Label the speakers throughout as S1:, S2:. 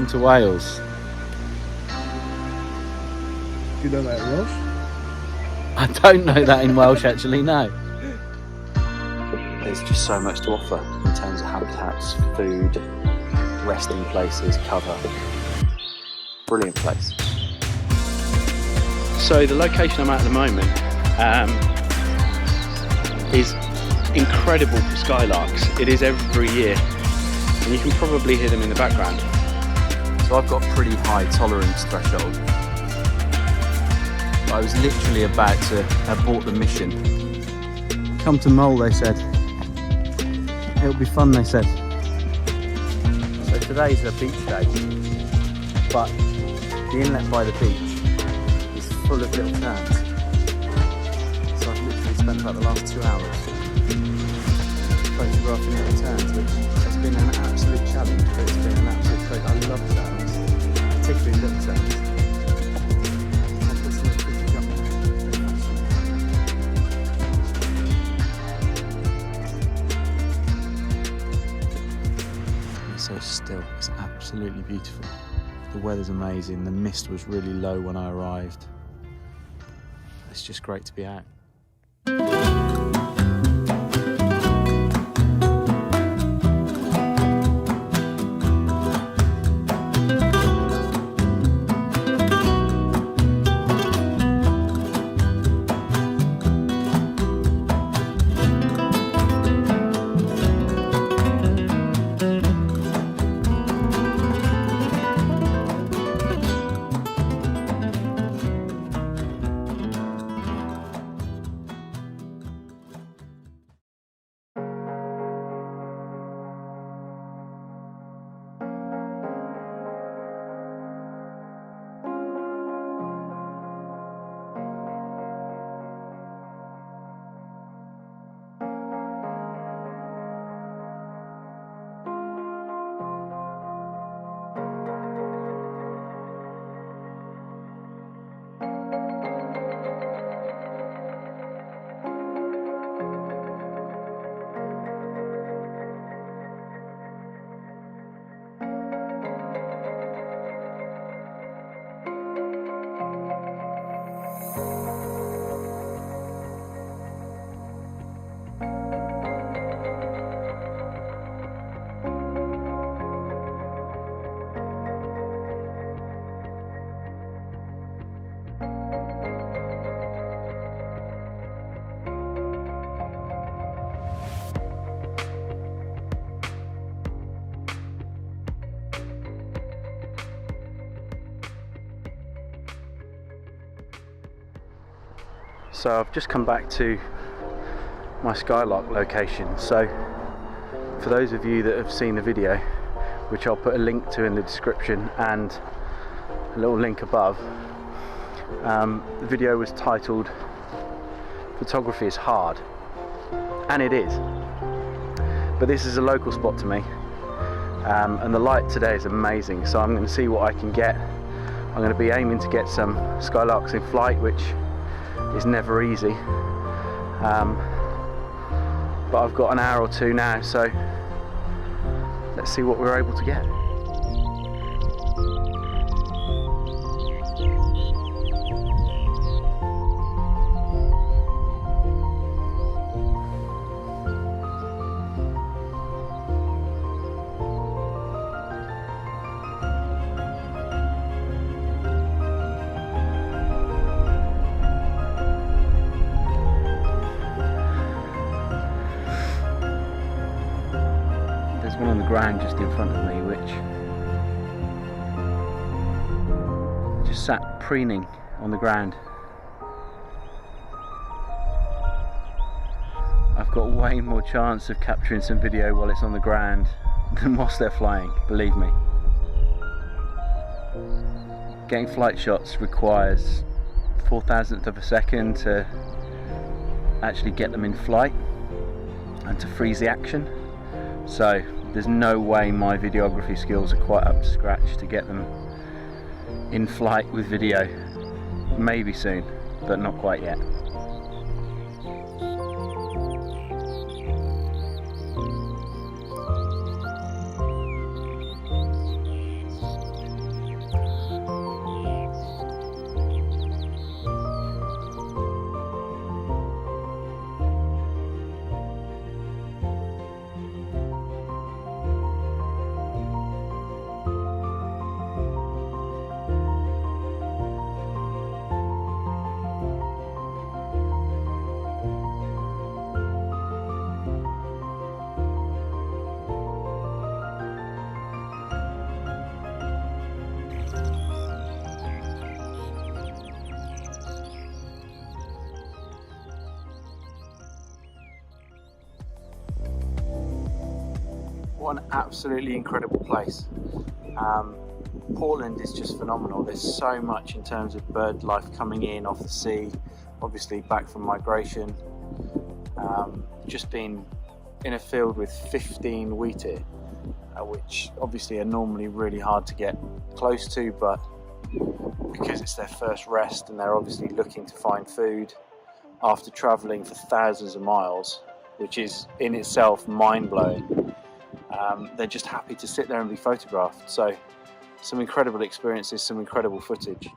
S1: to Wales.
S2: Do you know that in Welsh?
S1: I don't know that in Welsh actually, no. There's just so much to offer in terms of habitats, food, resting places, cover. Brilliant place. So the location I'm at the moment is incredible for Skylarks. It is every year, and you can probably hear them in the background. So I've got a pretty high tolerance threshold. I was literally about to abort the mission. Come to Mull, they said. It'll be fun, they said. So today's a beach day, but the inlet by the beach is full of little turns. So I've literally spent about the last 2 hours photographing little turns, which has been an absolute challenge, but it's been an absolute treat. I love turns, particularly little turns. So still, it's absolutely beautiful. The weather's amazing, the mist was really low when I arrived. It's just great to be out. So I've just come back to my Skylark location. So for those of you that have seen the video, which I'll put a link to in the description and a little link above, the video was titled "Photography is Hard," and it is, but this is a local spot to me, and the light today is amazing, so I'm going to see what I can get. I'm going to be aiming to get some Skylarks in flight, which is never easy, but I've got an hour or two now, so let's see what we're able to get. One on the ground just in front of me, which just sat preening on the ground. I've got way more chance of capturing some video while it's on the ground than whilst they're flying, believe me. Getting flight shots requires 4,000th of a second to actually get them in flight and to freeze the action. So there's no way my videography skills are quite up to scratch to get them in flight with video. Maybe soon, but not quite yet. What an absolutely incredible place. Portland is just phenomenal. There's so much in terms of bird life coming in off the sea, obviously back from migration. Just been in a field with 15 wheatear, which obviously are normally really hard to get close to, but because it's their first rest and they're obviously looking to find food after traveling for thousands of miles, which is in itself mind-blowing, they're just happy to sit there and be photographed. So some incredible experiences, some incredible footage.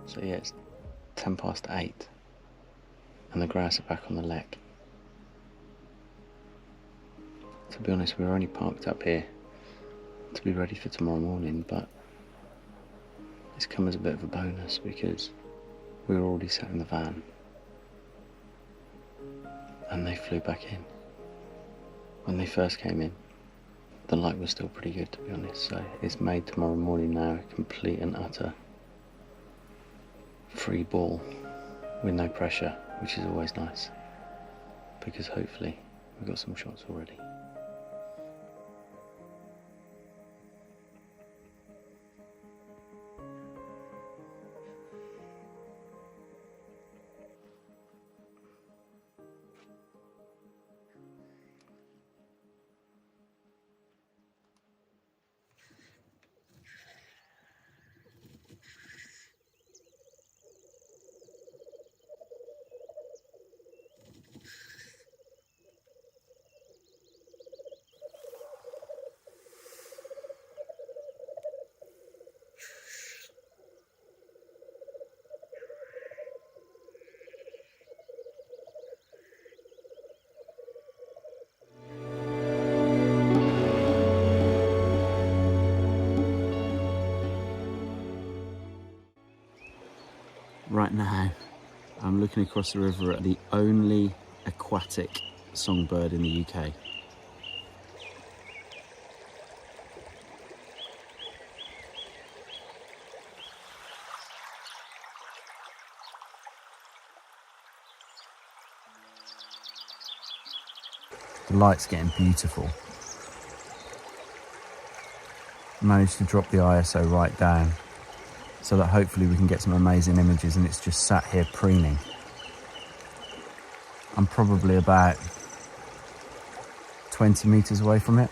S1: So yeah, it's 8:10 and the grouse are back on the lek. To be honest, we were only parked up here to be ready for tomorrow morning, but it's come as a bit of a bonus because we were already sat in the van and they flew back in. When they first came in, the light was still pretty good, to be honest, so it's made tomorrow morning now a complete and utter free ball with no pressure, which is always nice because hopefully we've got some shots already. Right now, I'm looking across the river at the only aquatic songbird in the UK. The light's getting beautiful. Managed to drop the ISO right down so that hopefully we can get some amazing images, and it's just sat here preening. I'm probably about 20 meters away from it.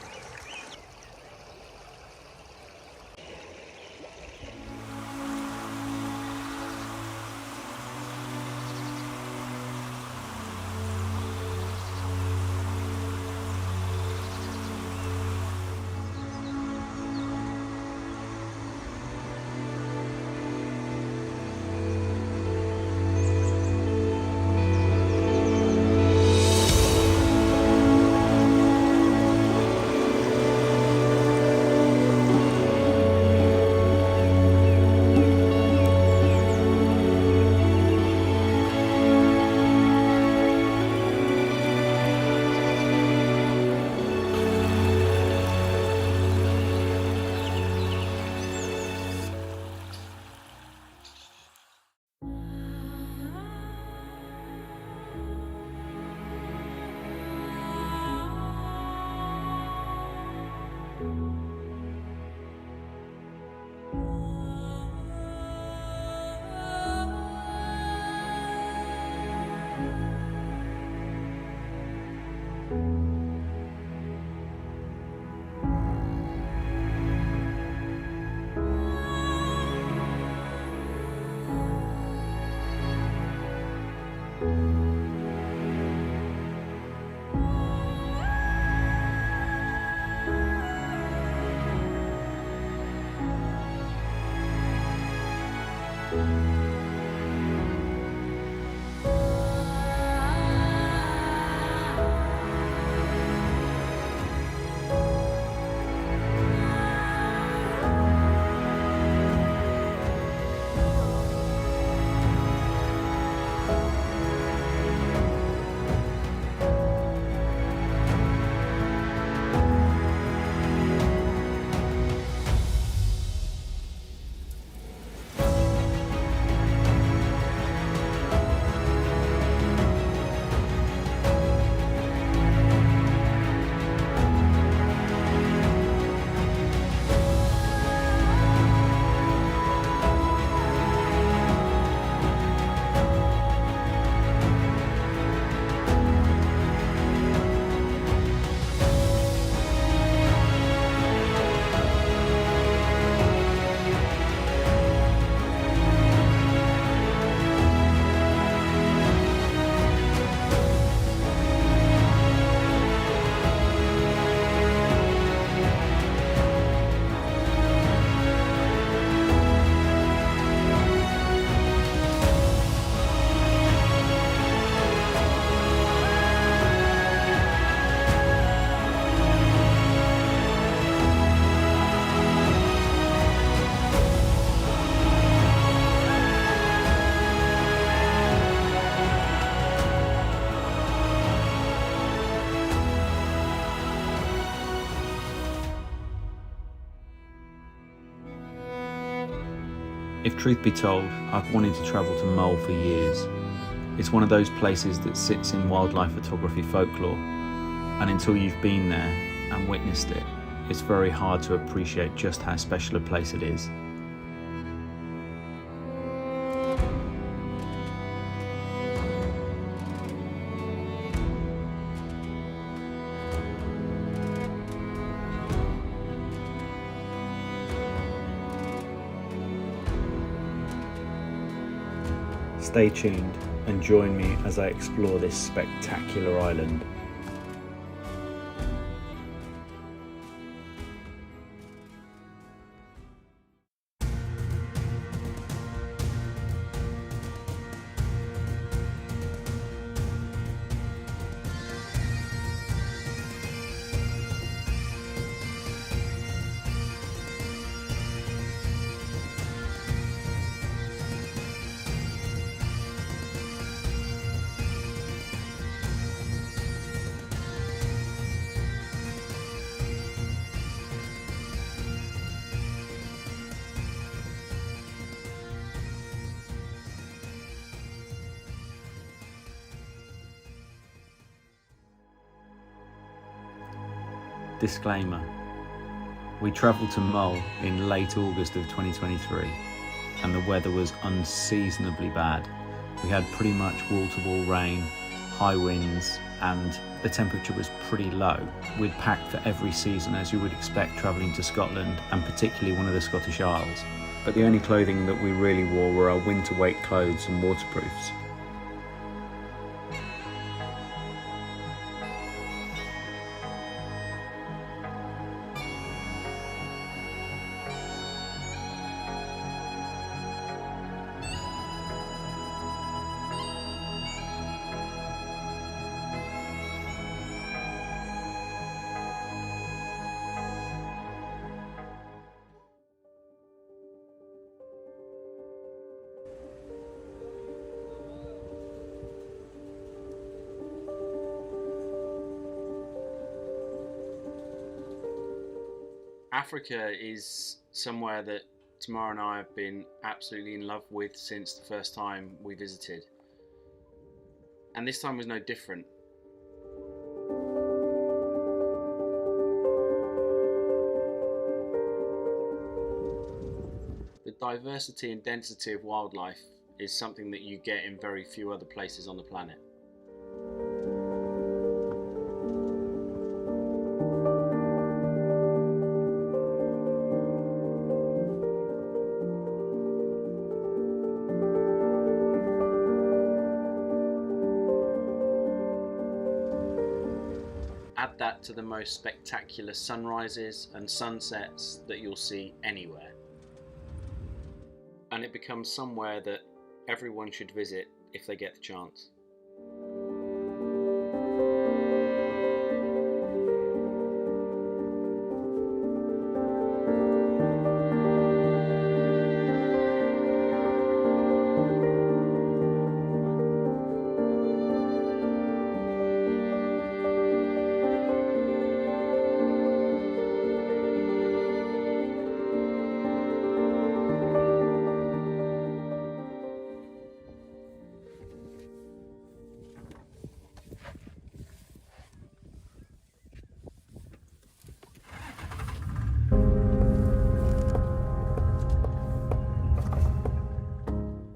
S3: If truth be told, I've wanted to travel to Mull for years. It's one of those places that sits in wildlife photography folklore, and until you've been there and witnessed it, it's very hard to appreciate just how special a place it is. Stay tuned and join me as I explore this spectacular island. Disclaimer: we travelled to Mull in late August of 2023 and the weather was unseasonably bad. We had pretty much wall-to-wall rain, high winds, and the temperature was pretty low. We'd packed for every season as you would expect travelling to Scotland, and particularly one of the Scottish Isles. But the only clothing that we really wore were our winter weight clothes and waterproofs.
S1: Africa is somewhere that Tamara and I have been absolutely in love with since the first time we visited. And this time was no different. The diversity and density of wildlife is something that you get in very few other places on the planet. Add that to the most spectacular sunrises and sunsets that you'll see anywhere.
S3: and it becomes somewhere that everyone should visit if they get the chance.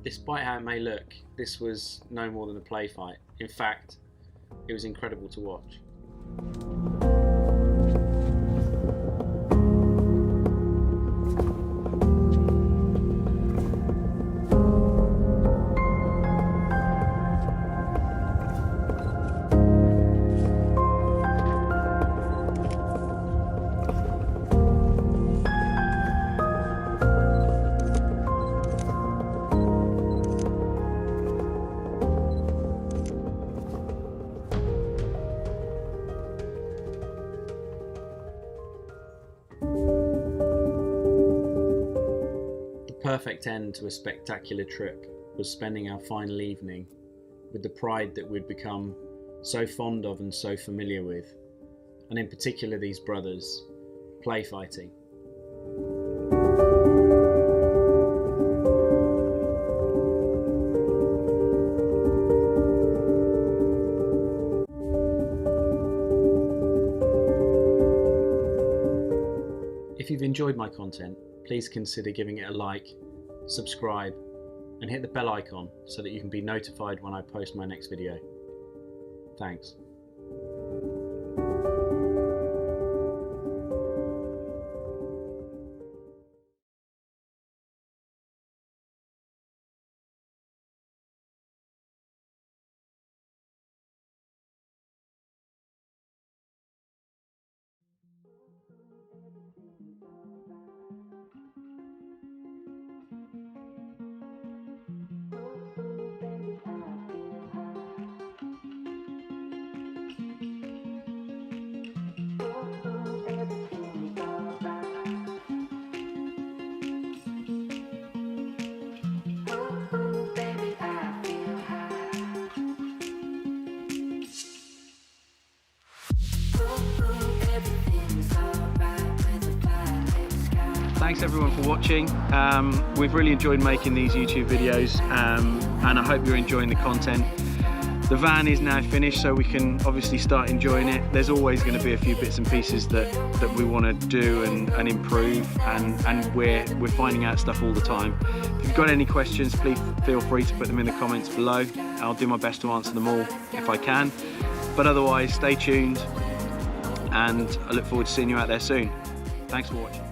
S3: Despite how it may look, this was no more than a play fight. In fact, it was incredible to watch. Perfect end to a spectacular trip was spending our final evening with the pride that we'd become so fond of and so familiar with, and in particular these brothers, play fighting. If you've enjoyed my content, please consider giving it a like, subscribe, and hit the bell icon so that you can be notified when I post my next video. Thanks. Thanks everyone for watching. We've really enjoyed making these YouTube videos, and I hope you're enjoying the content. The van is now finished, so we can obviously start enjoying it. There's always going to be a few bits and pieces that we want to do and improve, and we're finding out stuff all the time. If you've got any questions, please feel free to put them in the comments below. I'll do my best to answer them all if I can. But otherwise, stay tuned, and I look forward to seeing you out there soon. Thanks for watching.